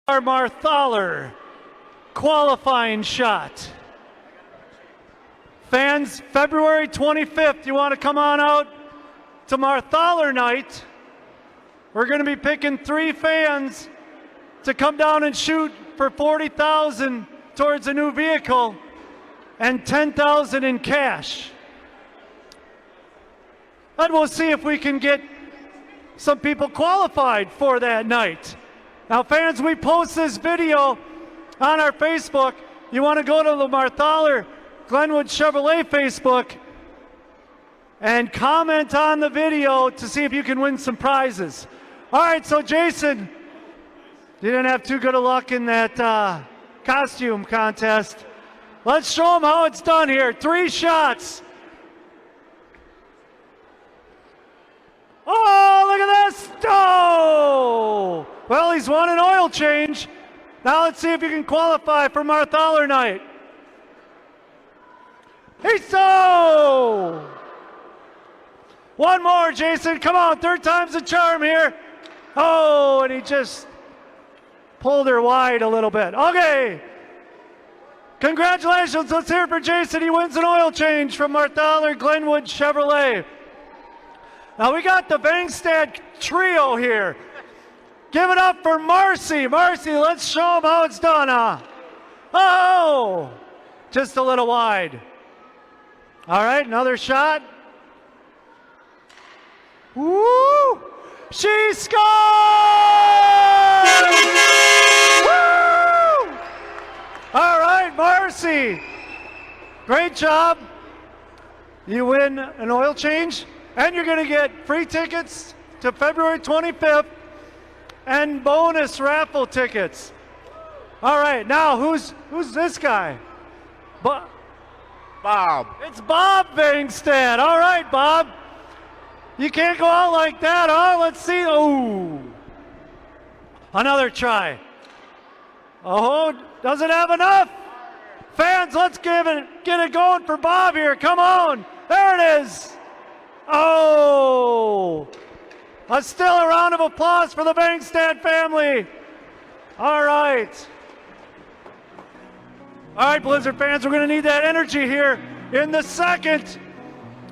Our Marthaler qualifying shot. Fans, February 25th, you want to come on out to Marthaler Night. We're going to be picking 3 fans to come down and shoot for $40,000 towards a new vehicle and $10,000 in cash. And we'll see if we can get some people qualified for that night. Now, fans, we post this video on our Facebook. You want to go to the Marthaler Glenwood Chevrolet Facebook and comment on the video to see if you can win some prizes. All right, so Jason, you didn't have too good of luck in that costume contest. Let's show them how it's done here. 3 shots. Oh, look at this. Oh! Well, he's won an oil change. Now let's see if you can qualify for Marthaler Night. So! One more, Jason. Come on, 3rd time's the charm here. Oh, and he just pulled her wide a little bit. Okay. Congratulations. Let's hear it for Jason. He wins an oil change from Marthaler Glenwood Chevrolet. Now we got the Bangstad trio here. Give it up for Marcy. Marcy, let's show them how it's done, huh? Oh, just a little wide. All right, another shot. Woo! She scored! Woo! All right, Marcy. Great job. You win an oil change, and you're going to get free tickets to February 25th. And bonus raffle tickets. All right, now who's this guy? Bob. It's Bob Bangstad. All right, Bob. You can't go out like that, huh? Let's see. Oh, another try. Oh, doesn't have enough. Fans, let's get it going for Bob here. Come on. There it is. Oh. Still a round of applause for the Bangstad family. All right. All right, Blizzard fans, we're going to need that energy here in the second.